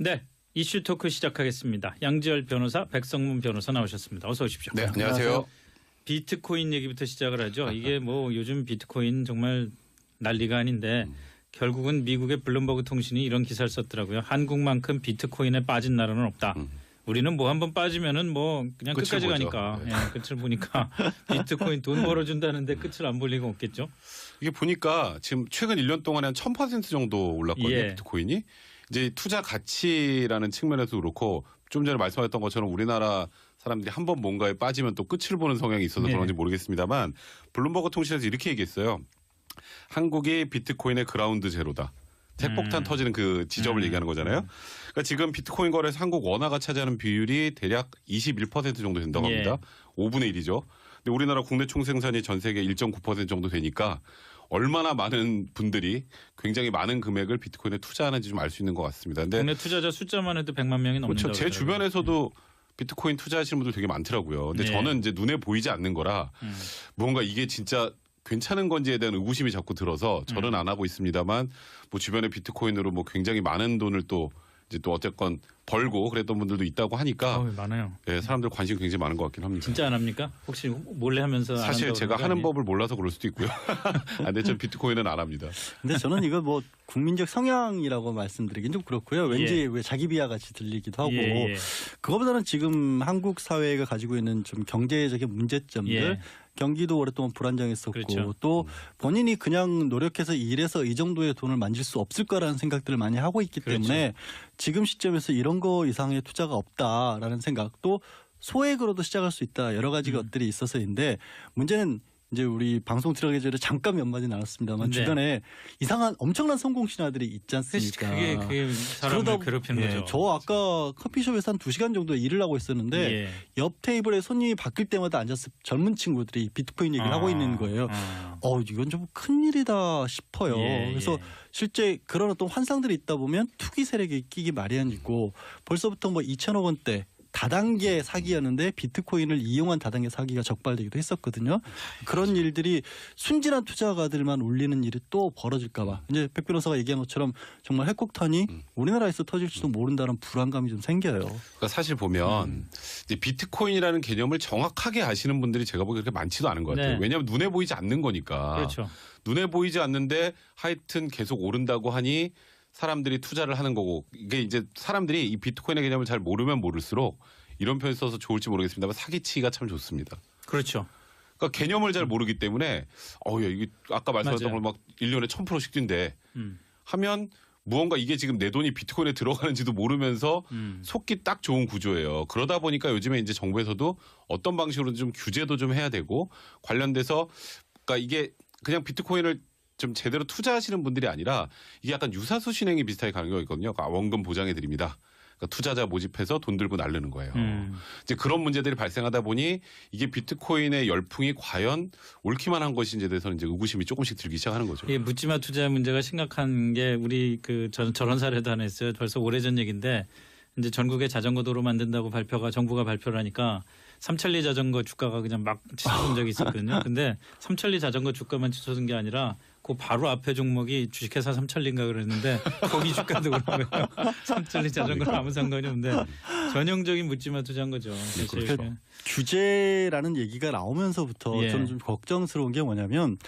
네, 이슈 토크 시작하겠습니다. 양지열 변호사, 백성문 변호사 나오셨습니다. 어서 오십시오. 네, 안녕하세요. 비트코인 얘기부터 시작을 하죠. 이게 뭐 요즘 비트코인 정말 난리가 아닌데 결국은 미국의 블룸버그 통신이 이런 기사를 썼더라고요. 한국만큼 비트코인에 빠진 나라는 없다. 우리는 뭐 한번 빠지면은 뭐 그냥 끝까지 보죠. 가니까 네. 예, 끝을 보니까 비트코인 돈 벌어준다는데 끝을 안 볼 리가 없겠죠. 이게 보니까 지금 최근 1년 동안에 한 1000% 정도 올랐거든요. 예. 비트코인이. 이제 투자 가치라는 측면에서 그렇고 좀 전에 말씀하셨던 것처럼 우리나라 사람들이 한번 뭔가에 빠지면 또 끝을 보는 성향이 있어서 네. 그런지 모르겠습니다만 블룸버그 통신에서 이렇게 얘기했어요. 한국이 비트코인의 그라운드 제로다. 핵폭탄 터지는 그 지점을 얘기하는 거잖아요. 그러니까 지금 비트코인 거래에서 한국 원화가 차지하는 비율이 대략 21% 정도 된다고 합니다. 5분의 1이죠. 근데 우리나라 국내 총생산이 전 세계 1.9% 정도 되니까 얼마나 많은 분들이 굉장히 많은 금액을 비트코인에 투자하는지 좀 알 수 있는 것 같습니다. 근데 국내 투자자 숫자만 해도 100만 명이 넘는다고 그렇죠. 제 그러더라고요. 주변에서도 비트코인 투자하시는 분들 되게 많더라고요. 근데 네. 저는 이제 눈에 보이지 않는 거라 뭔가 이게 진짜 괜찮은 건지에 대한 의구심이 자꾸 들어서 저는 안 하고 있습니다만 뭐 주변에 비트코인으로 뭐 굉장히 많은 돈을 또 이제 또 어쨌건 벌고 그랬던 분들도 있다고 하니까 많아요. 예, 사람들 관심이 굉장히 많은 것 같긴 합니다. 진짜 안 합니까? 혹시 몰래 하면서 안 사실 한다고 제가 그러는 거 하는 아니에요? 법을 몰라서 그럴 수도 있고요. 아, 근데 전 비트코인은 안 합니다. 근데 저는 이거 뭐 국민적 성향이라고 말씀드리긴 좀 그렇고요. 왠지 예. 왜 자기 비하 같이 들리기도 하고 예. 그거보다는 지금 한국 사회가 가지고 있는 좀 경제적인 문제점들 예. 경기도 오랫동안 불안정했었고 그렇죠. 또 본인이 그냥 노력해서 일해서 이 정도의 돈을 만질 수 없을 거라는 생각들을 많이 하고 있기 그렇죠. 때문에 지금 시점에서 이런 거 이상의 투자가 없다라는 생각 또 소액으로도 시작할 수 있다 여러 가지 것들이 있어서인데 문제는 이제 우리 방송 들어가기 전에 잠깐 몇 마디 나눴습니다만 네. 주변에 이상한 엄청난 성공 신화들이 있지 않습니까? 그게 사람을 괴롭히는 예, 거죠. 저 아까 커피숍에서 한 2시간 정도 일을 하고 있었는데 예. 옆 테이블에 손님이 바뀔 때마다 앉아서 젊은 친구들이 비트코인 얘기를 하고 있는 거예요. 이건 좀 큰일이다 싶어요. 예, 그래서 예. 실제 그런 어떤 환상들이 있다 보면 투기 세력이 끼기 마련이고 벌써부터 뭐 2천억 원대 다단계 사기였는데 비트코인을 이용한 다단계 사기가 적발되기도 했었거든요. 그런 일들이 순진한 투자가들만 울리는 일이 또 벌어질까 봐. 이제 백 변호사가 얘기한 것처럼 정말 핵폭탄이 우리나라에서 터질지도 모른다는 불안감이 좀 생겨요. 그러니까 사실 보면 이제 비트코인이라는 개념을 정확하게 아시는 분들이 제가 보기에 그렇게 많지도 않은 것 같아요. 네. 왜냐하면 눈에 보이지 않는 거니까. 그렇죠. 눈에 보이지 않는데 하여튼 계속 오른다고 하니 사람들이 투자를 하는 거고 이게 이제 사람들이 이 비트코인의 개념을 잘 모르면 모를수록 이런 표현 써서 좋을지 모르겠습니다만 사기치기가 참 좋습니다. 그렇죠. 그러니까 개념을 잘 모르기 때문에 야, 이게 아까 말씀하셨던 맞아요. 걸 막 1년에 1000%씩 뛴대 하면 무언가 이게 지금 내 돈이 비트코인에 들어가는지도 모르면서 속기 딱 좋은 구조예요. 그러다 보니까 요즘에 이제 정부에서도 어떤 방식으로든 좀 규제도 좀 해야 되고 관련돼서 그러니까 이게 그냥 비트코인을 좀 제대로 투자하시는 분들이 아니라 이게 약간 유사수 신행이 비슷하게 가는 경우가 있거든요. 그러니까 원금 보장해 드립니다. 그러니까 투자자 모집해서 돈 들고 날르는 거예요. 이제 그런 문제들이 발생하다 보니 이게 비트코인의 열풍이 과연 옳기만 한 것인지에 대해서는 이제 의구심이 조금씩 들기 시작하는 거죠. 이게 묻지마 투자 문제가 심각한 게 우리 저런 사례도 하나 있어요. 벌써 오래전 얘기인데 이제 전국에 자전거 도로 만든다고 정부가 발표를 하니까 삼천리 자전거 주가가 그냥 막 치솟은 적이 있었거든요. 근데 삼천리 자전거 주가만 치솟은 게 아니라 그 바로 앞에 종목이 주식회사 삼천리인가 그랬는데 거기 주가도 그런 거예요. 삼천리 자전거는 아무 상관이 없는데 전형적인 묻지마 투자인 거죠. 사실. 그렇죠. 규제라는 얘기가 나오면서부터 예. 저는 좀 걱정스러운 게 뭐냐면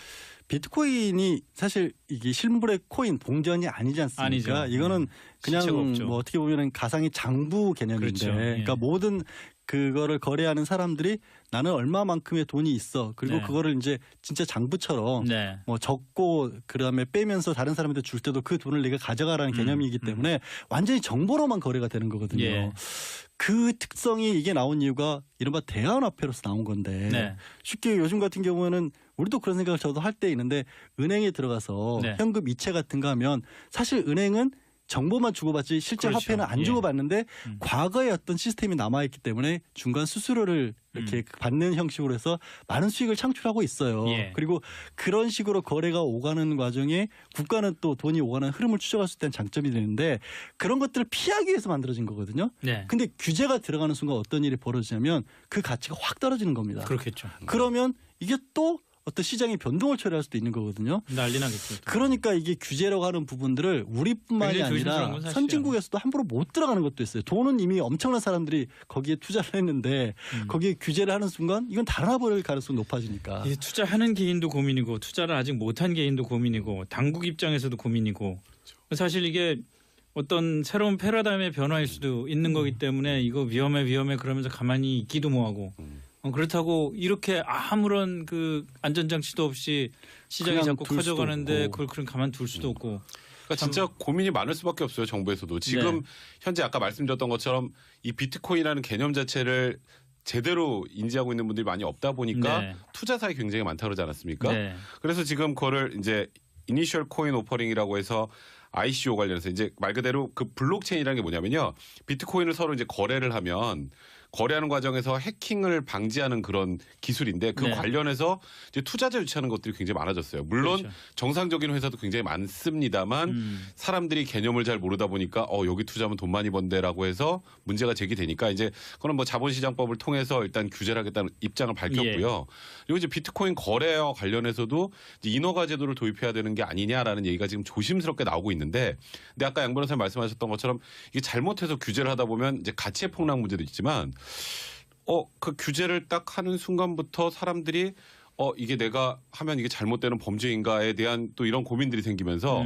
비트코인이 사실 이게 실물의 코인 봉전이 아니지 않습니까? 아니죠. 이거는 실체가 그냥 없죠. 뭐 어떻게 보면 가상의 장부 개념인데 그렇죠. 예. 그러니까 모든 그거를 거래하는 사람들이 나는 얼마만큼의 돈이 있어. 그리고 네. 그거를 이제 진짜 장부처럼 네. 뭐 적고 그다음에 빼면서 다른 사람한테 줄 때도 그 돈을 내가 가져가라는 개념이기 때문에 완전히 정보로만 거래가 되는 거거든요. 예. 그 특성이 이게 나온 이유가 이른바 대안화폐로서 나온 건데 네. 쉽게 요즘 같은 경우는 우리도 그런 생각을 저도 할 때 있는데 은행에 들어가서 네. 현금 이체 같은 거 하면 사실 은행은 정보만 주고받지 실제 그렇죠. 화폐는 안 예. 주고받는데 과거의 어떤 시스템이 남아있기 때문에 중간 수수료를 이렇게 받는 형식으로 해서 많은 수익을 창출하고 있어요. 예. 그리고 그런 식으로 거래가 오가는 과정에 국가는 또 돈이 오가는 흐름을 추적할 수 있다는 장점이 되는데 그런 것들을 피하기 위해서 만들어진 거거든요. 네. 근데 규제가 들어가는 순간 어떤 일이 벌어지냐면 그 가치가 확 떨어지는 겁니다. 그렇겠죠. 그러면 이게 또 어떤 시장의 변동을 초래할 수도 있는 거거든요. 난리 나겠죠. 또. 그러니까 이게 규제라고 하는 부분들을 우리뿐만이 굉장히 조심스러운 아니라 건 사실이야. 선진국에서도 함부로 못 들어가는 것도 있어요. 돈은 이미 엄청난 사람들이 거기에 투자를 했는데 거기에 규제를 하는 순간 이건 달아나버릴 가능성이 높아지니까. 예, 투자하는 개인도 고민이고 투자를 아직 못한 개인도 고민이고 당국 입장에서도 고민이고 사실 이게 어떤 새로운 패러다임의 변화일 수도 있는 거기 때문에 이거 위험해 그러면서 가만히 있기도 뭐하고 그렇다고 이렇게 아무런 그 안전장치도 없이 시장이 그냥 자꾸 둘 수도 커져가는데 없고. 그걸 그냥 가만둘 수도 없고 그러니까 진짜 고민이 많을 수밖에 없어요. 정부에서도 지금 네. 현재 아까 말씀드렸던 것처럼 이 비트코인이라는 개념 자체를 제대로 인지하고 있는 분들이 많이 없다 보니까 네. 투자사에 굉장히 많다 그러지 않았습니까? 네. 그래서 지금 그거를 이제 이니셜 코인 오퍼링이라고 해서 ICO 관련해서 이제 말 그대로 그 블록체인이라는 게 뭐냐면요. 비트코인을 서로 이제 거래를 하면 거래하는 과정에서 해킹을 방지하는 그런 기술인데 그 네. 관련해서 이제 투자자 유치하는 것들이 굉장히 많아졌어요. 물론 그렇죠. 정상적인 회사도 굉장히 많습니다만 사람들이 개념을 잘 모르다 보니까 여기 투자하면 돈 많이 번대라고 해서 문제가 제기되니까 이제 그건 뭐 자본시장법을 통해서 일단 규제를 하겠다는 입장을 밝혔고요. 그리고 이제 비트코인 거래와 관련해서도 이제 인허가 제도를 도입해야 되는 게 아니냐라는 얘기가 지금 조심스럽게 나오고 있는데 근데 아까 양 변호사님 말씀하셨던 것처럼 이게 잘못해서 규제를 하다 보면 이제 가치의 폭락 문제도 있지만 그 규제를 딱 하는 순간부터 사람들이 이게 내가 하면 이게 잘못되는 범죄인가에 대한 또 이런 고민들이 생기면서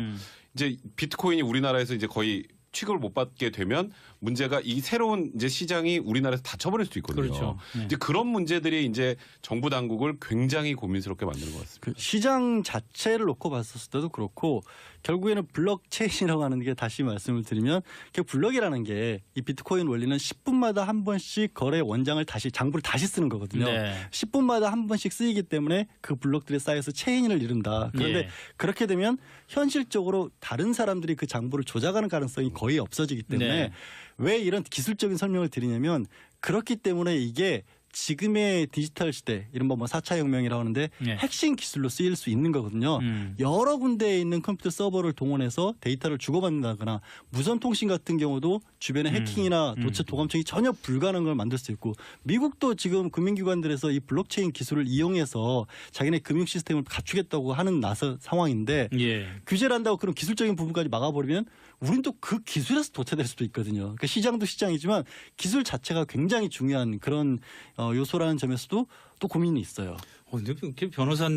이제 비트코인이 우리나라에서 이제 거의 취급을 못 받게 되면 문제가 이 새로운 이제 시장이 우리나라에서 닫혀버릴 수도 있거든요. 그렇죠. 네. 이제 그런 문제들이 이제 정부 당국을 굉장히 고민스럽게 만드는 것 같습니다. 그 시장 자체를 놓고 봤었을 때도 그렇고 결국에는 블록체인이라고 하는 게 다시 말씀을 드리면 그 블록이라는 게 이 비트코인 원리는 10분마다 한 번씩 거래 원장을 다시 장부를 다시 쓰는 거거든요. 네. 10분마다 한 번씩 쓰이기 때문에 그 블록들이 쌓여서 체인을 이룬다. 그런데 예. 그렇게 되면 현실적으로 다른 사람들이 그 장부를 조작하는 가능성이 거의 없어지기 때문에 네. 왜 이런 기술적인 설명을 드리냐면 그렇기 때문에 이게 지금의 디지털 시대 이른바 뭐 4차 혁명이라고 하는데 예. 핵심 기술로 쓰일 수 있는 거거든요. 여러 군데에 있는 컴퓨터 서버를 동원해서 데이터를 주고받는다거나 무선 통신 같은 경우도 주변에 해킹이나 도체 도감청이 전혀 불가능한 걸 만들 수 있고 미국도 지금 금융기관들에서 이 블록체인 기술을 이용해서 자기네 금융 시스템을 갖추겠다고 하는 상황인데 예. 규제를 한다고 그런 기술적인 부분까지 막아버리면 우린 또 그 기술에서 도태될 수도 있거든요. 그러니까 시장도 시장이지만 기술 자체가 굉장히 중요한 그런 요소라는 점에서도 또 고민이 있어요. 근데 이렇게 변호사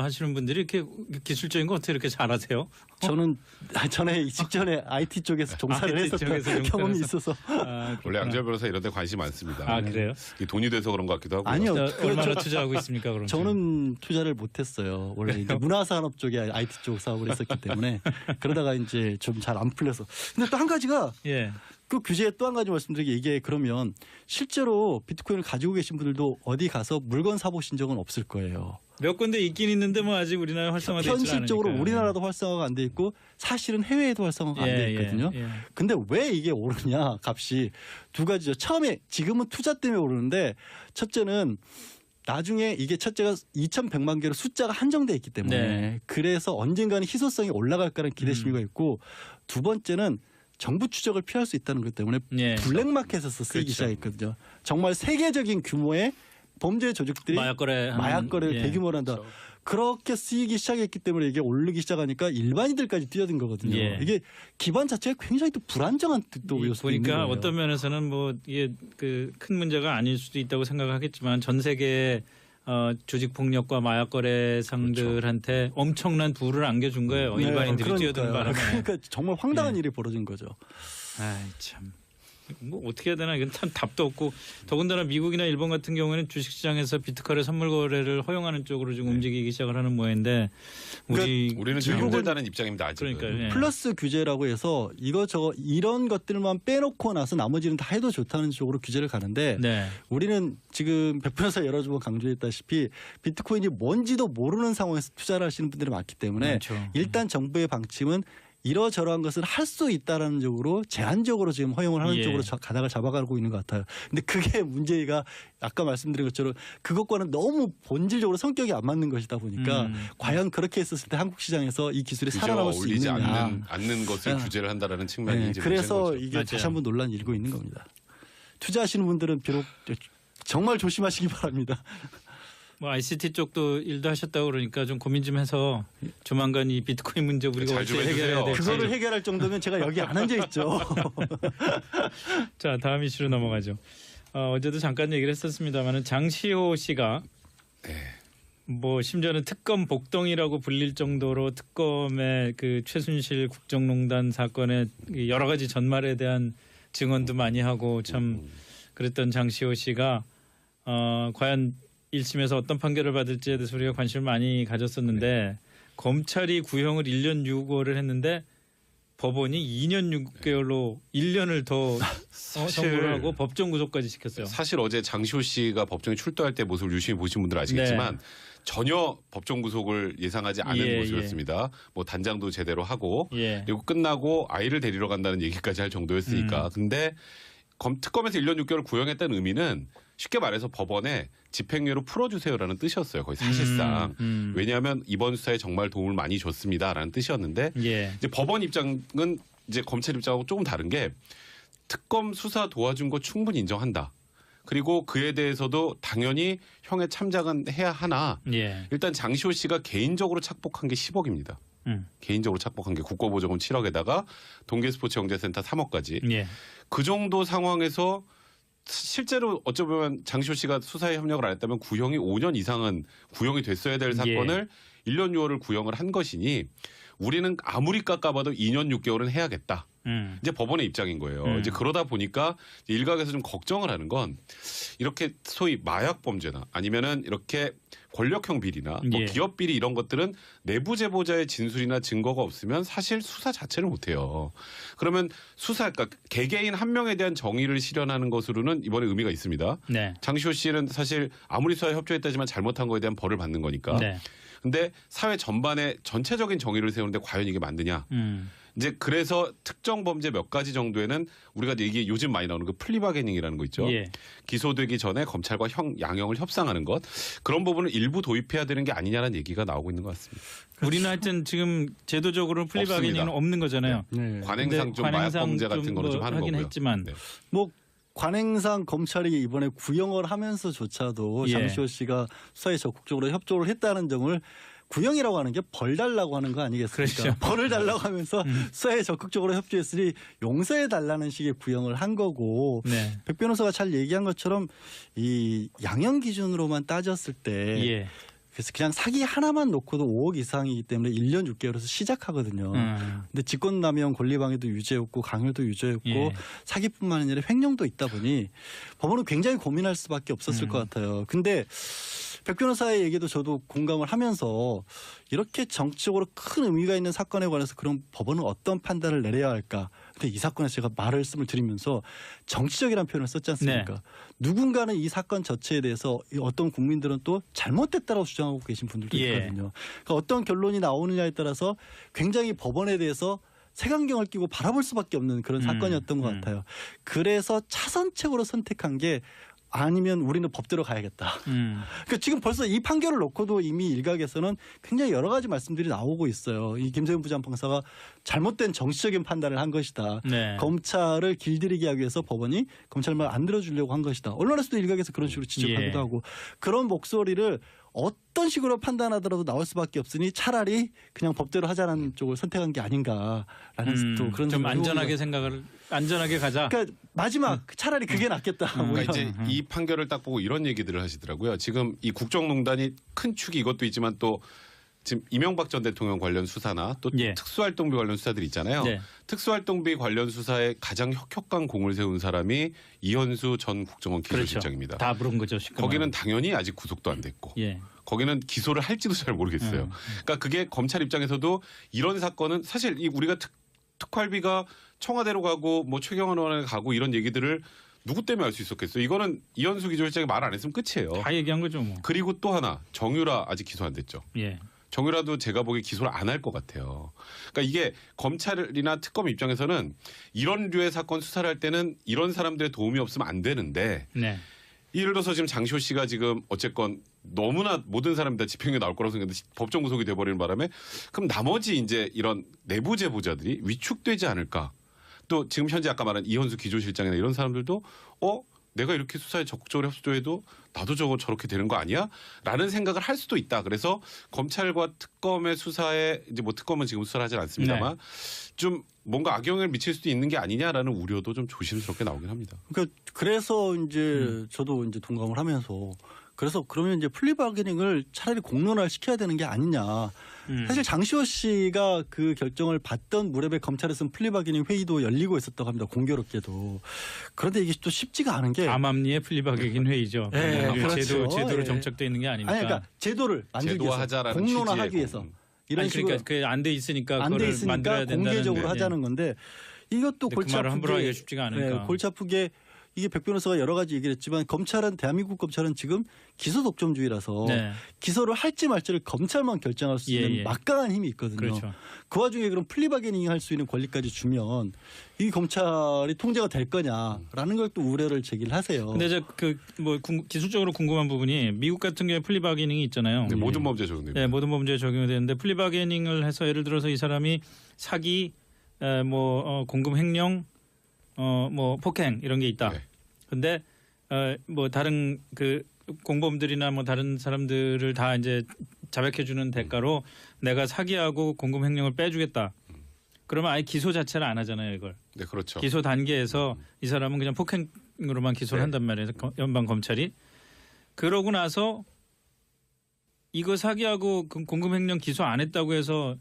하시는 분들이 이렇게 기술적인 거 어떻게 이렇게 잘하세요? 저는 전에 직전에 IT 쪽에서 종사를 IT 했었던 쪽에서 경험이 종사를 있어서 원래 양절 변호사 이런 데 관심 많습니다. 아 그래요? 이게 돈이 돼서 그런 것 같기도 하고. 아니요. 얼마나 투자하고 있습니까? 그럼 저는 투자를 못했어요. 원래 이제 문화산업 쪽에 IT 쪽 사업을 했었기 때문에 그러다가 이제 좀 잘 안 풀려서. 근데 또 한 가지가 예. 그 규제에 또 한 가지 말씀드리게 이게 그러면 실제로 비트코인을 가지고 계신 분들도 어디 가서 물건 사보신 적은 없을 거예요. 몇 군데 있긴 있는데 뭐 아직 우리나라에 활성화되지 않으니까. 현실적으로 우리나라도 활성화가 안 돼 있고 사실은 해외에도 활성화가 안 돼 있거든요. 예. 근데 왜 이게 오르냐 값이 두 가지죠. 처음에 지금은 투자 때문에 오르는데 첫째는 나중에 이게 첫째가 2,100만 개로 숫자가 한정돼 있기 때문에 네. 그래서 언젠가는 희소성이 올라갈 거라는 기대 심리가 있고 두 번째는 정부 추적을 피할 수 있다는 것 때문에 예. 블랙마켓에서 쓰이기 그렇죠. 시작했거든요. 정말 세계적인 규모의 범죄 조직들이 마약 거래를 예. 대규모로 한다. 그렇게 쓰이기 시작했기 때문에 이게 오르기 시작하니까 일반인들까지 뛰어든 거거든요. 예. 이게 기반 자체가 굉장히 또 불안정한 또 요소도 있는 보니까 거예요. 어떤 면에서는 뭐 이게 그 큰 문제가 아닐 수도 있다고 생각하겠지만 전 세계 조직 폭력과 마약 거래상들한테 엄청난 부를 안겨준 거예요. 네, 일반인들이 뛰어드는 그러니까요. 바람에. 그러니까 정말 황당한 일이 벌어진 거죠. 아이 참. 뭐 어떻게 해야 되나 이건 참 답도 없고 더군다나 미국이나 일본 같은 경우에는 주식시장에서 비트코인 선물 거래를 허용하는 쪽으로 지금 움직이기 시작을 하는 모양인데 우리는 좀 미국은 힘들다는 입장입니다. 아직은. 그러니까요. 예. 플러스 규제라고 해서 이거저거 이런 것들만 빼놓고 나서 나머지는 다 해도 좋다는 쪽으로 규제를 가는데 네. 우리는 지금 백분에서 여러 번 강조했다시피 비트코인이 뭔지도 모르는 상황에서 투자를 하시는 분들이 많기 때문에 많죠. 일단 정부의 방침은 이러저러한 것을 할 수 있다라는 쪽으로 제한적으로 지금 허용을 하는 예. 쪽으로 가닥을 잡아가고 있는 것 같아요. 근데 그게 문제가 아까 말씀드린 것처럼 그것과는 너무 본질적으로 성격이 안 맞는 것이다 보니까 과연 그렇게 했었을 때 한국 시장에서 이 기술이 그죠. 살아남을 수 어울리지 있느냐. 않는 것을 네. 규제를 한다라는 측면이 네, 이제 그래서 문제인 거죠. 이게 맞아요. 다시 한번 논란이 일고 있는 겁니다. 투자하시는 분들은 비록 정말 조심하시기 바랍니다. 뭐 ICT 쪽도 일도 하셨다고 그러니까 좀 고민 좀 해서 조만간 이 비트코인 문제 우리가 잘 어떻게 좀 해주세요. 해결해야 될지. 그거를 해결할 정도면 제가 여기 안 앉아 있죠. 자, 다음 이슈로 넘어가죠. 어제도 잠깐 얘기를 했었습니다만은 장시호 씨가 뭐 심지어는 특검 복덩이라고 불릴 정도로 특검의 그 최순실 국정농단 사건의 여러 가지 전말에 대한 증언도 많이 하고 참 그랬던 장시호 씨가 과연 1심에서 어떤 판결을 받을지에 대해서 우리가 관심을 많이 가졌었는데 검찰이 구형을 1년 6개월을 했는데 법원이 2년 6개월로 1년을 더 선고를 하고 법정 구속까지 시켰어요. 사실 어제 장시호 씨가 법정에 출두할 때 모습을 유심히 보신 분들 아시겠지만 전혀 법정 구속을 예상하지 않은 모습이었습니다. 뭐 단장도 제대로 하고 그리고 끝나고 아이를 데리러 간다는 얘기까지 할 정도였으니까. 근데 특검에서 1년 6개월 구형했다는 의미는 쉽게 말해서 법원에 집행유예로 풀어주세요라는 뜻이었어요. 거의 사실상. 왜냐하면 이번 수사에 정말 도움을 많이 줬습니다라는 뜻이었는데 이제 법원 입장은 이제 검찰 입장하고 조금 다른 게 특검 수사 도와준 거 충분히 인정한다. 그리고 그에 대해서도 당연히 형의 참작은 해야 하나 일단 장시호 씨가 개인적으로 착복한 게 10억입니다. 개인적으로 착복한 게 국고보조금 7억에다가 동계스포츠영재센터 3억까지. 그 정도 상황에서 실제로 어쩌면 장시호 씨가 수사에 협력을 안 했다면 구형이 5년 이상은 구형이 됐어야 될 사건을 1년 6월을 구형을 한 것이니 우리는 아무리 깎아봐도 2년 6개월은 해야겠다. 이제 법원의 입장인 거예요. 이제 그러다 보니까 일각에서 좀 걱정을 하는 건 이렇게 소위 마약 범죄나 아니면은 이렇게 권력형 비리나 뭐 기업 비리 이런 것들은 내부 제보자의 진술이나 증거가 없으면 사실 수사 자체를 못 해요. 그러면 수사, 그러니까 개개인 한 명에 대한 정의를 실현하는 것으로는 이번에 의미가 있습니다. 장시호 씨는 사실 아무리 수사에 협조했다지만 잘못한 거에 대한 벌을 받는 거니까. 근데 사회 전반에 전체적인 정의를 세우는데 과연 이게 맞느냐? 이제 그래서 특정 범죄 몇 가지 정도에는 우리가 이게 요즘 많이 나오는 그 플리바게닝이라는 거 있죠. 기소되기 전에 검찰과 양형을 협상하는 것 그런 부분을 일부 도입해야 되는 게 아니냐라는 얘기가 나오고 있는 것 같습니다. 우리는 하여튼 지금 제도적으로 플리바게닝은 없는 거잖아요. 관행상 좀 마약 범죄 같은 거를 좀 하는 하긴 거고요. 했지만 뭐 관행상 검찰이 이번에 구형을 하면서조차도 장시호 씨가 수사에 적극적으로 협조를 했다는 점을 구형이라고 하는 게 벌 달라고 하는 거 아니겠습니까? 그렇죠. 벌을 달라고 하면서 수사에 적극적으로 협조했으니 용서해 달라는 식의 구형을 한 거고 백 변호사가 잘 얘기한 것처럼 이 양형 기준으로만 따졌을 때 그래서 그냥 사기 하나만 놓고도 5억 이상이기 때문에 1년 6개월에서 시작하거든요. 근데 직권남용, 권리방해도 유죄였고 강요도 유죄였고 사기뿐만 아니라 횡령도 있다 보니 법원은 굉장히 고민할 수밖에 없었을 것 같아요. 근데 백 변호사의 얘기도 저도 공감을 하면서 이렇게 정치적으로 큰 의미가 있는 사건에 관해서 그럼 법원은 어떤 판단을 내려야 할까? 근데 이 사건에서 제가 말씀을 드리면서 정치적이라는 표현을 썼지 않습니까? 누군가는 이 사건 자체에 대해서 어떤 국민들은 또 잘못됐다고 주장하고 계신 분들도 있거든요. 그러니까 어떤 결론이 나오느냐에 따라서 굉장히 법원에 대해서 색안경을 끼고 바라볼 수밖에 없는 그런 사건이었던 것 같아요. 그래서 차선책으로 선택한 게 아니면 우리는 법대로 가야겠다. 그러니까 지금 벌써 이 판결을 놓고도 이미 일각에서는 굉장히 여러 가지 말씀들이 나오고 있어요. 이 김세윤 부장판사가 잘못된 정치적인 판단을 한 것이다. 검찰을 길들이게 하기 위해서 법원이 검찰 말 안 들어주려고 한 것이다. 언론에서도 일각에서 그런 식으로 지적하기도 하고 그런 목소리를 어떤 식으로 판단하더라도 나올 수밖에 없으니 차라리 그냥 법대로 하자는 쪽을 선택한 게 아닌가라는 또 그런 좀 안전하게 가자. 그러니까 마지막 차라리 그게 낫겠다. 그러니까 이제 이 판결을 딱 보고 이런 얘기들을 하시더라고요. 지금 이 국정농단이 큰 축이 이것도 있지만 또 지금 이명박 전 대통령 관련 수사나 또 특수활동비 관련 수사들이 있잖아요. 특수활동비 관련 수사에 가장 혁혁한 공을 세운 사람이 이현수 전 국정원 기소실장입니다. 다 물은 거죠. 거기는 당연히 아직 구속도 안 됐고 거기는 기소를 할지도 잘 모르겠어요. 그러니까 그게 검찰 입장에서도 이런 사건은 사실 우리가 특활비가 청와대로 가고 뭐 최경환 의원에 가고 이런 얘기들을 누구 때문에 알 수 있었겠어요. 이거는 이현수 기조실장이 말 안 했으면 끝이에요. 다 얘기한 거죠. 뭐. 그리고 또 하나 정유라 아직 기소 안 됐죠. 정유라도 제가 보기에 기소를 안 할 것 같아요. 그러니까 이게 검찰이나 특검 입장에서는 이런 류의 사건 수사를 할 때는 이런 사람들의 도움이 없으면 안 되는데 예를 들어서 지금 장시호 씨가 지금 어쨌건 너무나 모든 사람이 다 집행유예 나올 거라고 생각했는데 법정 구속이 돼버리는 바람에 그럼 나머지 이제 이런 내부 제보자들이 위축되지 않을까. 또 지금 현재 아까 말한 이현수 기조실장이나 이런 사람들도 내가 이렇게 수사에 적극적으로 협조해도 나도 저렇게 되는 거 아니야? 라는 생각을 할 수도 있다. 그래서 검찰과 특검의 수사에 이제 뭐 특검은 지금 수사를 하진 않습니다만 좀 뭔가 악영향을 미칠 수도 있는 게 아니냐라는 우려도 좀 조심스럽게 나오긴 합니다. 그러니까 그래서 이제 저도 이제 동감을 하면서 그래서 그러면 이제 플리바게닝을 차라리 공론화를 시켜야 되는 게 아니냐. 사실 장시호 씨가 그 결정을 받던 무렵에 검찰에 쓴 플리바게닝 회의도 열리고 있었다고 합니다. 공교롭게도. 그런데 이게 또 쉽지가 않은 게 암암리의 플리바게닝 회의죠. 네, 그렇죠. 제도로 예. 정착돼 있는 게 아니니까. 아니 그러니까 제도를 만들기 위해서 제도화하자라는 공론화하기 취지의 위해서 이런 아니, 식으로 그러니까 그게 안 돼 있으니까 안 돼 그걸 있으니까 만들어야 된다는 공개적으로 데. 하자는 건데 이것도 근데 골치 그 말을 함부로 하기가 아프게 쉽지가 않으니까. 골치 아프게 이게 백 변호사가 여러 가지 얘기를 했지만 검찰은 대한민국 검찰은 지금 기소 독점주의라서 네. 기소를 할지 말지를 검찰만 결정할 수 있는 예. 막강한 힘이 있거든요. 그렇죠. 그 와중에 그럼 플리바게닝 할 수 있는 권리까지 주면 이 검찰이 통제가 될 거냐라는 걸 또 우려를 제기를 하세요. 근데 기술적으로 궁금한 부분이 미국 같은 경우에 플리바게닝이 있잖아요. 네, 모든 범죄 적용됩니다. 네, 모든 범죄에 적용이 되는데 플리바게닝을 해서 예를 들어서 이 사람이 사기, 공금 횡령, 폭행 이런 게 있다. 네. 근데 다른 그 공범들이나 다른 사람들을 다 이제 자백해 주는 대가로 내가 사기하고 공금 횡령을 빼주겠다. 그러면 아예 기소 자체를 안 하잖아요, 이걸. 네, 그렇죠. 기소 단계에서 이 사람은 그냥 폭행으로만 기소를 네. 한단 말이에요. 연방 검찰이. 그러고 나서 이거 사기하고 공금 횡령 기소 안 했다고 해서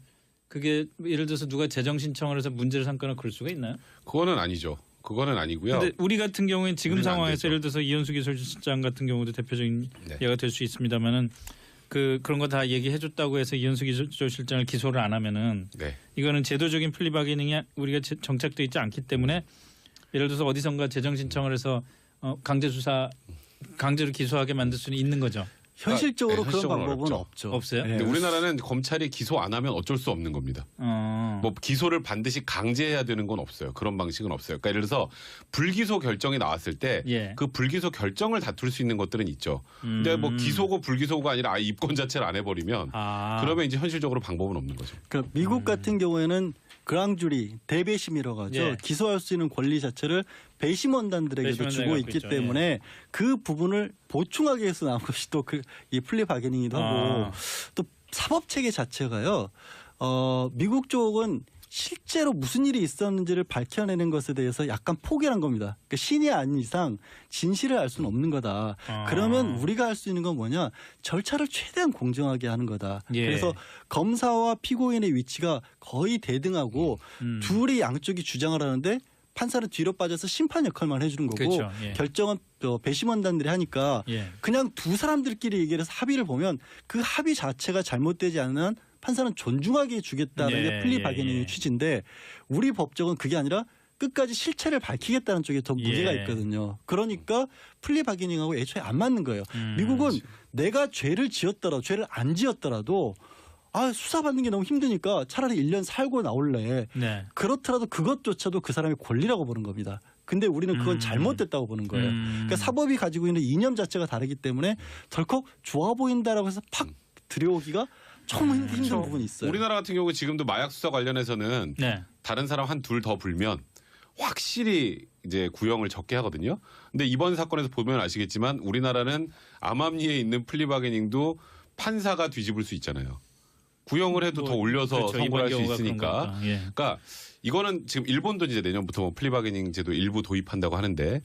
그게 예를 들어서 누가 재정 신청을 해서 문제를 삼거나 그럴 수가 있나요? 그거는 아니죠. 그거는 아니고요. 근데 우리 같은 경우에는 지금 우리는 안 상황에서 되죠. 예를 들어서 이현수 기술실장 같은 경우도 대표적인 네. 예가 될 수 있습니다만은 그런 거 다 얘기해 줬다고 해서 이현수 기술실장을 기소를 안 하면은 네. 이거는 제도적인 플리바게닝이 우리가 정착돼 있지 않기 때문에 예를 들어서 어디선가 재정 신청을 해서 강제로 기소하게 만들 수는 있는 거죠. 현실적으로 네, 그런 현실적으로는 방법은 어렵죠. 없죠. 없어요? 네. 근데 우리나라는 검찰이 기소 안 하면 어쩔 수 없는 겁니다. 뭐 기소를 반드시 강제해야 되는 건 없어요. 그런 방식은 없어요. 그러니까 예를 들어서 불기소 결정이 나왔을 때 예. 그 불기소 결정을 다툴 수 있는 것들은 있죠. 근데 뭐 기소고 불기소가 아니라 아예 입건 자체를 안 해버리면 그러면 이제 현실적으로 방법은 없는 거죠. 그러니까 미국 같은 경우에는 그랑주리 대배심이라고 하죠. 예. 기소할 수 있는 권리 자체를 배심원단들에게도 주고 배심원단이 있기 갖고 있죠. 때문에 그 부분을 보충하기 위해서 나온 것이 또 이 플리바게닝이기도 하고 또 사법 체계 자체가요. 미국 쪽은 실제로 무슨 일이 있었는지를 밝혀내는 것에 대해서 약간 포기한 겁니다. 그러니까 신이 아닌 이상 진실을 알 수는 없는 거다. 그러면 우리가 할 수 있는 건 뭐냐? 절차를 최대한 공정하게 하는 거다. 예. 그래서 검사와 피고인의 위치가 거의 대등하고 둘이 양쪽이 주장을 하는데 판사는 뒤로 빠져서 심판 역할만 해주는 거고 그렇죠. 예. 결정은 배심원단들이 하니까 예. 그냥 두 사람들끼리 얘기를 해서 합의를 보면 그 합의 자체가 잘못되지 않는 한 판사는 존중하게 주겠다는 예, 게 플리바게닝의 예. 취지인데 우리 법적은 그게 아니라 끝까지 실체를 밝히겠다는 쪽에 더 무게가 예. 있거든요. 그러니까 플리바게닝하고 애초에 안 맞는 거예요. 미국은 내가 죄를 지었더라도 죄를 안 지었더라도 수사받는 게 너무 힘드니까 차라리 1년 살고 나올래. 네. 그렇더라도 그것조차도 그 사람의 권리라고 보는 겁니다. 근데 우리는 그건 잘못됐다고 보는 거예요. 그러니까 사법이 가지고 있는 이념 자체가 다르기 때문에 덜컥 좋아 보인다라고 해서 팍 들여오기가 조금 힘든 부분이 있어요. 우리나라 같은 경우 지금도 마약 수사 관련해서는 네. 다른 사람 한 둘 더 불면 확실히 이제 구형을 적게 하거든요. 근데 이번 사건에서 보면 아시겠지만 우리나라는 암암리에 있는 플리바게닝도 판사가 뒤집을 수 있잖아요. 구형을 해도 더 올려서 그렇죠. 선고를 할 수 이번 경우가 있으니까. 그런 거니까. 예. 그러니까 이거는 지금 일본도 이제 내년부터 뭐 플리바게닝 제도 일부 도입한다고 하는데,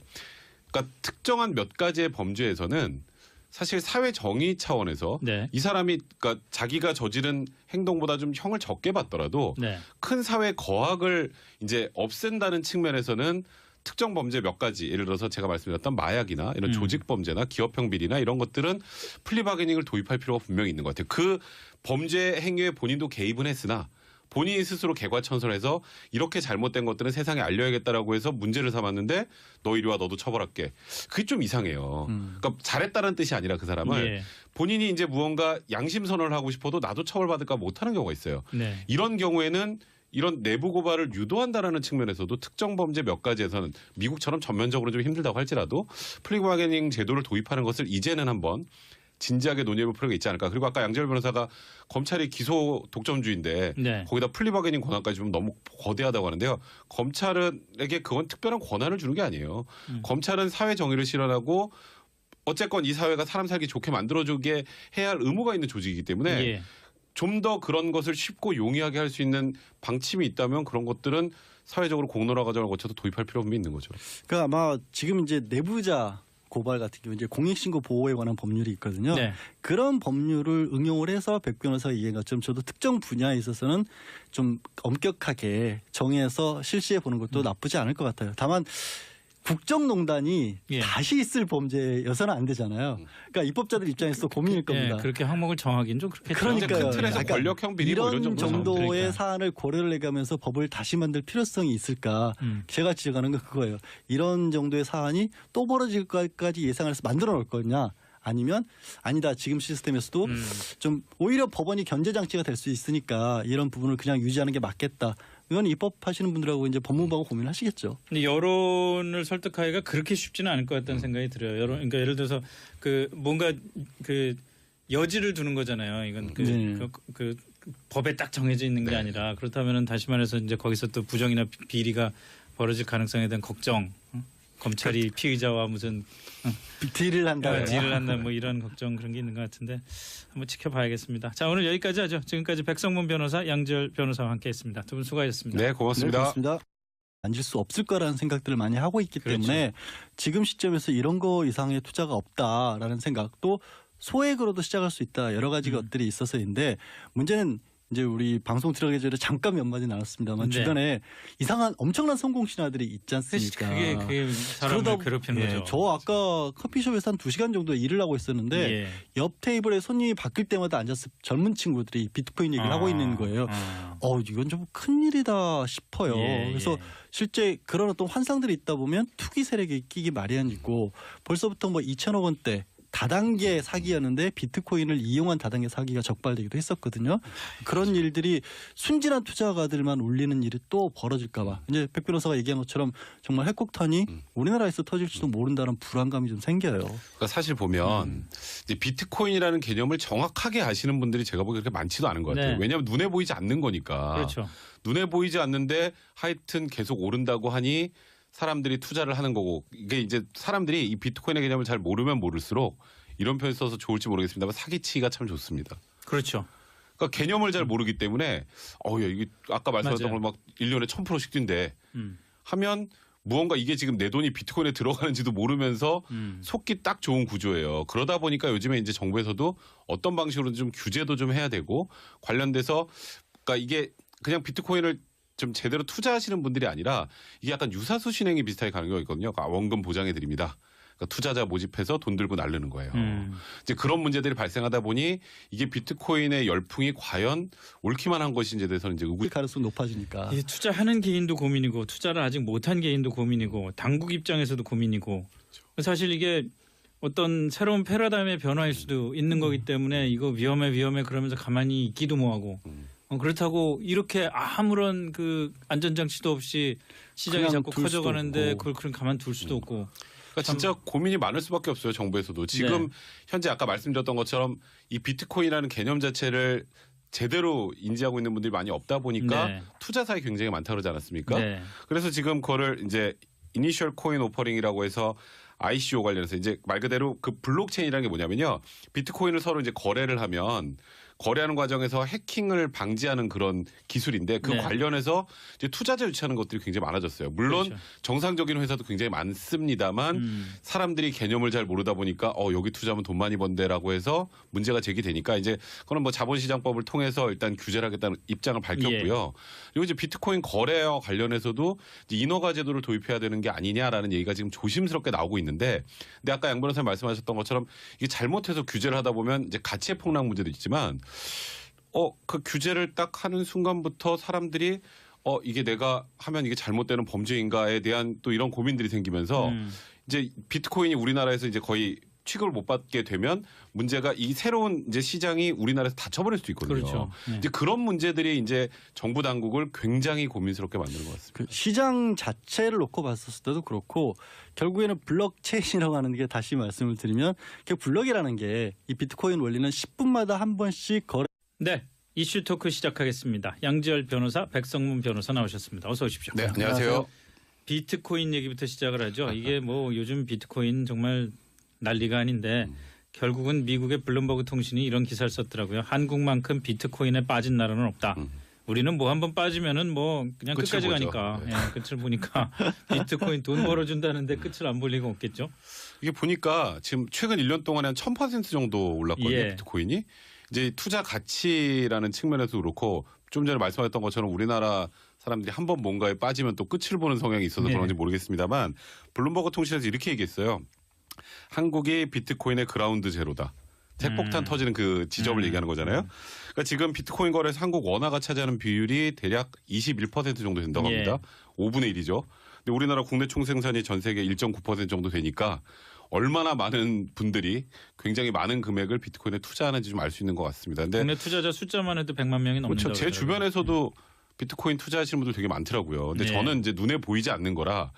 그러니까 특정한 몇 가지의 범죄에서는 사실 사회 정의 차원에서 네. 이 사람이 그러니까 자기가 저지른 행동보다 좀 형을 적게 받더라도 네. 큰 사회 거학을 이제 없앤다는 측면에서는 특정 범죄 몇 가지 예를 들어서 제가 말씀드렸던 마약이나 이런 조직 범죄나 기업형 비리나 이런 것들은 플리바게닝을 도입할 필요가 분명히 있는 것 같아요. 그 범죄 행위에 본인도 개입은 했으나 본인이 스스로 개과천선해서 이렇게 잘못된 것들은 세상에 알려야겠다라고 해서 문제를 삼았는데 너 이리 와 너도 처벌할게. 그게 좀 이상해요. 그러니까 잘했다는 뜻이 아니라 그 사람을 예. 본인이 이제 무언가 양심 선언을 하고 싶어도 나도 처벌받을까 못하는 경우가 있어요. 네. 이런 경우에는 이런 내부 고발을 유도한다라는 측면에서도 특정 범죄 몇 가지에서는 미국처럼 전면적으로 좀 힘들다고 할지라도 플리바게닝 제도를 도입하는 것을 이제는 한번 진지하게 논의해볼 필요가 있지 않을까. 그리고 아까 양재열 변호사가 검찰이 기소 독점주의인데 네. 거기다 플리바게닝 권한까지 좀 너무 거대하다고 하는데요. 검찰에게 그건 특별한 권한을 주는 게 아니에요. 검찰은 사회 정의를 실현하고 어쨌건 이 사회가 사람 살기 좋게 만들어주게 해야 할 의무가 있는 조직이기 때문에 예. 좀 더 그런 것을 쉽고 용이하게 할 수 있는 방침이 있다면 그런 것들은 사회적으로 공론화 과정을 거쳐서 도입할 필요가 있는 거죠. 그러니까 아마 지금 이제 내부자 고발 같은 경우 이제 공익신고 보호에 관한 법률이 있거든요. 네. 그런 법률을 응용을 해서 백 변호사가 얘기한 것처럼 저도 특정 분야에 있어서는 좀 엄격하게 정해서 실시해 보는 것도 나쁘지 않을 것 같아요. 다만 국정농단이 예. 다시 있을 범죄여서는 안 되잖아요. 그러니까 입법자들 입장에서 고민일 겁니다. 예, 그렇게 항목을 정하기는 좀 그렇겠죠. 그러니까요. 큰 틀에서 약간 권력형 비리 뭐 이런 이런 정도죠. 정도의 그러니까. 사안을 고려를 해가면서 법을 다시 만들 필요성이 있을까? 제가 지적하는 건 그거예요. 이런 정도의 사안이 또 벌어질 것까지 예상을 해서 만들어 놓을 거냐? 아니면 아니다. 지금 시스템에서도 좀 오히려 법원이 견제 장치가 될 수 있으니까 이런 부분을 그냥 유지하는 게 맞겠다. 이건 입법하시는 분들하고 이제 법무부하고 고민하시겠죠. 근데 여론을 설득하기가 그렇게 쉽지는 않을 것 같다는 생각이 들어요. 그러니까 예를 들어서 그 뭔가 그 여지를 두는 거잖아요. 이건 그 법에 딱 정해져 있는 게 아니라 그렇다면은 다시 말해서 이제 거기서 또 부정이나 비리가 벌어질 가능성에 대한 걱정. 검찰이 피의자와 무슨 딜을 한다. 딜을 한다 뭐 이런 걱정 그런 게 있는 것 같은데 한번 지켜봐야겠습니다. 자 오늘 여기까지 하죠. 지금까지 백성문 변호사, 양재열 변호사와 함께했습니다. 두 분 수고하셨습니다. 네, 고맙습니다. 네, 고맙습니다. 앉을 수 없을 거라는 생각들을 많이 하고 있기 그렇죠. 때문에 지금 시점에서 이런 거 이상의 투자가 없다라는 생각 또 소액으로도 시작할 수 있다 여러 가지 것들이 있어서인데 문제는 이제 우리 방송 들어가기 전에 잠깐 몇 마디 나눴습니다만 네. 주변에 이상한 엄청난 성공 신화들이 있지 않습니까? 그게 사람을 괴롭히는 예, 거죠. 저 아까 커피숍에서 한 2시간 정도 일을 하고 있었는데 예. 옆 테이블에 손님이 바뀔 때마다 앉아서 젊은 친구들이 비트코인 얘기를 하고 있는 거예요. 이건 좀 큰일이다 싶어요. 예, 그래서 예. 실제 그런 어떤 환상들이 있다 보면 투기 세력이 끼기 마련이고 벌써부터 뭐 2천억 원대 다단계 사기였는데 비트코인을 이용한 다단계 사기가 적발되기도 했었거든요. 그런 일들이 순진한 투자가들만 울리는 일이 또 벌어질까 봐. 이제 백 변호사가 얘기한 것처럼 정말 핵폭탄이 우리나라에서 터질지도 모른다는 불안감이 좀 생겨요. 그러니까 사실 보면 이제 비트코인이라는 개념을 정확하게 아시는 분들이 제가 보기에 그렇게 많지도 않은 것 같아요. 네. 왜냐하면 눈에 보이지 않는 거니까. 그렇죠. 눈에 보이지 않는데 하여튼 계속 오른다고 하니 사람들이 투자를 하는 거고 이게 이제 사람들이 이 비트코인의 개념을 잘 모르면 모를수록 이런 표현 써서 좋을지 모르겠습니다만 사기치기가 참 좋습니다. 그렇죠. 그러니까 개념을 잘 모르기 때문에 야, 이게 아까 말씀하셨던 맞아요. 걸 막 1년에 1000%씩 뛴대 하면 무언가 이게 지금 내 돈이 비트코인에 들어가는지도 모르면서 속기 딱 좋은 구조예요. 그러다 보니까 요즘에 이제 정부에서도 어떤 방식으로든 좀 규제도 좀 해야 되고 관련돼서 그러니까 이게 그냥 비트코인을 좀 제대로 투자하시는 분들이 아니라 이게 약간 유사수 신행이 비슷하게 가는 경우가 있거든요. 그러니까 원금 보장해 드립니다. 그러니까 투자자 모집해서 돈 들고 날르는 거예요. 이제 그런 문제들이 발생하다 보니 이게 비트코인의 열풍이 과연 옳기만 한 것인지에 대해서는 이제 그 가능성이 높아지니까. 이 투자하는 개인도 고민이고 투자를 아직 못한 개인도 고민이고 당국 입장에서도 고민이고 사실 이게 어떤 새로운 패러다임의 변화일 수도 있는 거기 때문에 이거 위험해 그러면서 가만히 있기도 뭐하고 그렇다고 이렇게 아무런 그 안전장치도 없이 시장이 그냥 자꾸 둘 수도 커져가는데 없고. 그걸 그냥 가만둘 수도 없고 그러니까 진짜 고민이 많을 수밖에 없어요. 정부에서도. 지금 네. 현재 아까 말씀드렸던 것처럼 이 비트코인이라는 개념 자체를 제대로 인지하고 있는 분들이 많이 없다 보니까 네. 투자 사이 굉장히 많다 그러지 않았습니까? 네. 그래서 지금 그거를 이제 이니셜 코인 오퍼링이라고 해서 ICO 관련해서 이제 말 그대로 그 블록체인이라는 게 뭐냐면요. 비트코인을 서로 이제 거래를 하면 거래하는 과정에서 해킹을 방지하는 그런 기술인데 그 네. 관련해서 이제 투자자 유치하는 것들이 굉장히 많아졌어요. 물론 그렇죠. 정상적인 회사도 굉장히 많습니다만 사람들이 개념을 잘 모르다 보니까 여기 투자하면 돈 많이 번대라고 해서 문제가 제기되니까 이제 그건 뭐 자본시장법을 통해서 일단 규제를 하겠다는 입장을 밝혔고요. 그리고 이제 비트코인 거래와 관련해서도 이제 인허가 제도를 도입해야 되는 게 아니냐라는 얘기가 지금 조심스럽게 나오고 있는데 근데 아까 양 변호사님 말씀하셨던 것처럼 이게 잘못해서 규제를 하다 보면 이제 가치의 폭락 문제도 있지만 그 규제를 딱 하는 순간부터 사람들이 이게 내가 하면 이게 잘못되는 범죄인가에 대한 또 이런 고민들이 생기면서 이제 비트코인이 우리나라에서 이제 거의 취급을 못 받게 되면 문제가 이 새로운 이제 시장이 우리나라에서 닫혀버릴 수도 있거든요. 그렇죠. 네. 이제 그런 문제들이 이제 정부 당국을 굉장히 고민스럽게 만드는 것 같습니다. 그 시장 자체를 놓고 봤었을 때도 그렇고 결국에는 블록체인이라고 하는 게 다시 말씀을 드리면 그 블록이라는 게 이 비트코인 원리는 10분마다 한 번씩 거래. 네. 이슈 토크 시작하겠습니다. 양지열 변호사, 백성문 변호사 나오셨습니다. 어서 오십시오. 네, 안녕하세요. 비트코인 얘기부터 시작을 하죠. 이게 뭐 요즘 비트코인 정말 난리가 아닌데 결국은 미국의 블룸버그 통신이 이런 기사를 썼더라고요. 한국만큼 비트코인에 빠진 나라는 없다. 우리는 뭐 한번 빠지면은 뭐 그냥 끝을 끝까지 보죠. 가니까 네. 예, 끝을 보니까 비트코인 돈 벌어준다는데 끝을 안 볼 리가 없겠죠. 이게 보니까 지금 최근 1년 동안에 한 1000% 정도 올랐거든요. 예. 비트코인이. 이제 투자 가치라는 측면에서 그렇고 좀 전에 말씀하셨던 것처럼 우리나라 사람들이 한번 뭔가에 빠지면 또 끝을 보는 성향이 있어서 네. 그런지 모르겠습니다만 블룸버그 통신에서 이렇게 얘기했어요. 한국이 비트코인의 그라운드 제로다. 핵폭탄 터지는 그 지점을 얘기하는 거잖아요. 그러니까 지금 비트코인 거래에서 한국 원화가 차지하는 비율이 대략 21% 정도 된다고 예. 합니다. 5분의 1이죠. 근데 우리나라 국내 총생산이 전 세계 1.9% 정도 되니까 얼마나 많은 분들이 굉장히 많은 금액을 비트코인에 투자하는지 좀 알 수 있는 것 같습니다. 근데 국내 투자자 숫자만 해도 100만 명이 넘는다고 그렇죠. 제 그러더라고요. 주변에서도 비트코인 투자하시는 분들 되게 많더라고요. 근데 네. 저는 이제 눈에 보이지 않는 거라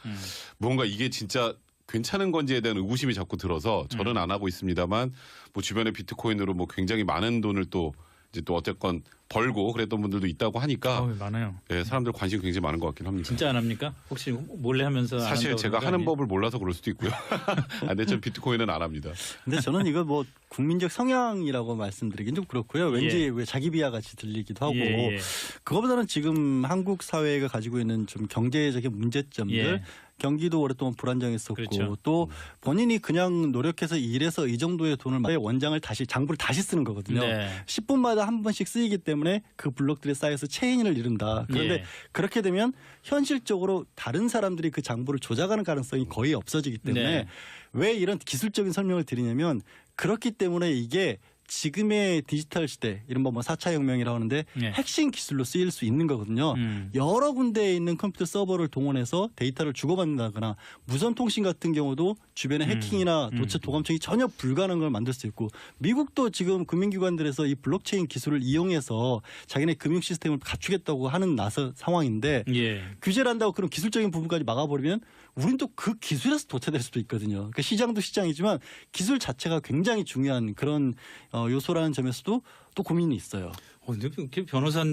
뭔가 이게 진짜 괜찮은 건지에 대한 의구심이 자꾸 들어서 저는 안 하고 있습니다만 뭐 주변에 비트코인으로 뭐 굉장히 많은 돈을 또 이제 또 어쨌건 벌고 그랬던 분들도 있다고 하니까 많아요. 예, 사람들 관심 굉장히 많은 것 같긴 합니다. 진짜 안 합니까? 혹시 몰래 하면서 안 사실 한다고 제가 그런 거 하는 아니에요? 법을 몰라서 그럴 수도 있고요. 아, 근데 전 비트코인은 안 합니다. 근데 저는 이거 뭐 국민적 성향이라고 말씀드리긴 좀 그렇고요. 왠지 예. 왜 자기 비하 같이 들리기도 하고 예, 예. 그거보다는 지금 한국 사회가 가지고 있는 좀 경제적인 문제점들 예. 경기도 오랫동안 불안정했었고 그렇죠. 또 본인이 그냥 노력해서 일해서 이 정도의 돈을 원장을 다시 장부를 다시 쓰는 거거든요. 네. 10분마다 한 번씩 쓰이기 때문에 그 블록들이 쌓여서 체인을 이룬다. 그런데 예. 그렇게 되면 현실적으로 다른 사람들이 그 장부를 조작하는 가능성이 거의 없어지기 때문에 네. 왜 이런 기술적인 설명을 드리냐면 그렇기 때문에 이게 지금의 디지털 시대 이른바 뭐 4차 혁명이라고 하는데 예. 핵심 기술로 쓰일 수 있는 거거든요. 여러 군데에 있는 컴퓨터 서버를 동원해서 데이터를 주고받는다거나 무선 통신 같은 경우도 주변에 해킹이나 도체 도감청이 전혀 불가능한 걸 만들 수 있고 미국도 지금 금융기관들에서 이 블록체인 기술을 이용해서 자기네 금융 시스템을 갖추겠다고 하는 상황인데 예. 규제를 한다고 그런 기술적인 부분까지 막아버리면 우린 또 그 기술에서 도태될 수도 있거든요. 그러니까 시장도 시장이지만 기술 자체가 굉장히 중요한 그런 요소라는 점에서도 또 고민이 있어요. 근데 이렇게 변호사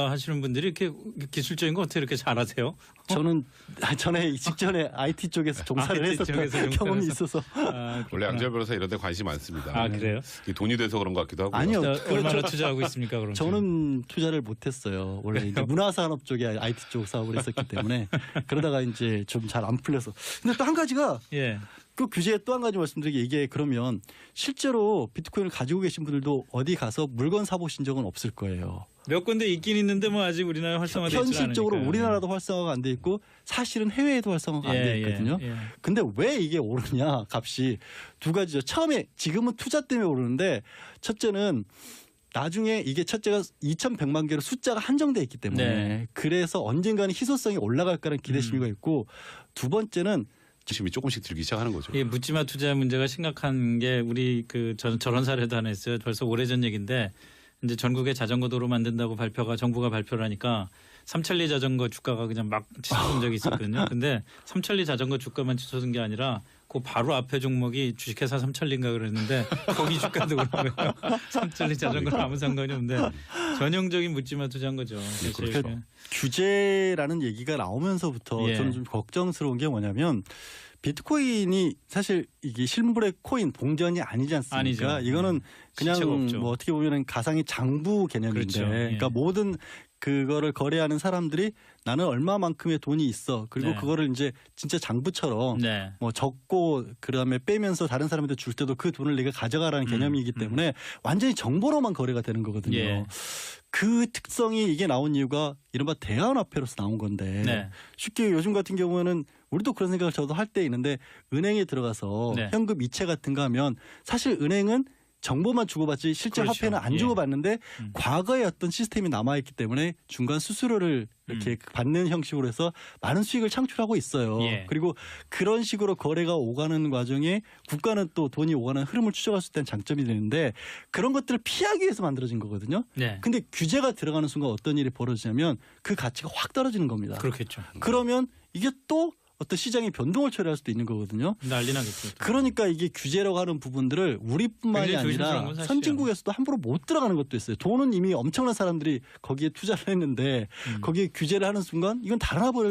하시는 분들이 이렇게 기술적인 거 어떻게 이렇게 잘하세요? 저는 전에 직전에 IT 쪽에서 종사를 IT 했었던 쪽에서 종사를 경험이 해서. 있어서 원래 양재열 변호사 이런 데 관심 많습니다. 아 그래요? 이게 돈이 돼서 그런 것 같기도 하고요. 아니요. 얼마나 투자하고 있습니까? 그럼 저는 투자를 못했어요. 원래 이제 문화산업 쪽에 IT 쪽 사업을 했었기 때문에 그러다가 이제 좀 잘 안 풀려서. 근데 또 한 가지가 예. 그 규제에 또 한 가지 말씀드리게 이게 그러면 실제로 비트코인을 가지고 계신 분들도 어디 가서 물건 사보신 적은 없을 거예요. 몇 군데 있긴 있는데 뭐 아직 우리나라 활성화되지 않으니까. 현실적으로 우리나라도 활성화가 안 돼 있고 사실은 해외에도 활성화가 안 돼 있거든요. 예. 근데 왜 이게 오르냐 값이 두 가지죠. 처음에 지금은 투자 때문에 오르는데 첫째는 나중에 이게 첫째가 2,100만 개로 숫자가 한정돼 있기 때문에 네. 그래서 언젠가는 희소성이 올라갈 거라는 기대 심리가 있고 두 번째는 관심이 조금씩 들기 시작하는 거죠. 이 묻지마 투자 문제가 심각한 게 우리 저런 사례도 하나 있어요. 벌써 오래전 얘기인데 이제 전국에 자전거 도로 만든다고 정부가 발표를 하니까 삼천리 자전거 주가가 그냥 막 치솟은 적이 있었거든요. 근데 삼천리 자전거 주가만 치솟은 게 아니라 그 바로 앞에 종목이 주식회사 삼천리인가 그랬는데 거기 주가도 오른 거예요. 삼천리 자전거랑 아무 상관이 없는데 전형적인 묻지마 투자인 거죠. 그렇죠. 규제라는 얘기가 나오면서부터 예. 저는 좀 걱정스러운 게 뭐냐면 비트코인이 사실 이게 실물의 코인 동전이 아니지 않습니까? 아니죠. 이거는 그냥 실체가 없죠. 뭐 어떻게 보면 가상의 장부 개념인데 그렇죠. 예. 그러니까 모든 그거를 거래하는 사람들이 나는 얼마만큼의 돈이 있어. 그리고 네. 그거를 이제 진짜 장부처럼 네. 뭐 적고 그다음에 빼면서 다른 사람한테 줄 때도 그 돈을 내가 가져가라는 개념이기 때문에 완전히 정보로만 거래가 되는 거거든요. 예. 그 특성이 이게 나온 이유가 이른바 대안화폐로서 나온 건데 네. 쉽게 요즘 같은 경우에는 우리도 그런 생각을 저도 할 때 있는데 은행에 들어가서 네. 현금 이체 같은 거 하면 사실 은행은 정보만 주고받지 실제 그렇죠. 화폐는 안 예. 주고받는데 과거의 어떤 시스템이 남아있기 때문에 중간 수수료를 이렇게 받는 형식으로 해서 많은 수익을 창출하고 있어요. 예. 그리고 그런 식으로 거래가 오가는 과정에 국가는 또 돈이 오가는 흐름을 추적할 수 있다는 장점이 되는데 그런 것들을 피하기 위해서 만들어진 거거든요. 네. 근데 규제가 들어가는 순간 어떤 일이 벌어지냐면 그 가치가 확 떨어지는 겁니다. 그렇겠죠. 그러면 이게 또 어떤 시장의 변동을 초래할 수도 있는 거거든요. 난리 나겠죠. 또. 그러니까 이게 규제라고 하는 부분들을 우리뿐만이 굉장히 조심스러운 아니라 건 사실이야. 선진국에서도 함부로 못 들어가는 것도 있어요. 돈은 이미 엄청난 사람들이 거기에 투자를 했는데 거기에 규제를 하는 순간 이건 달아버릴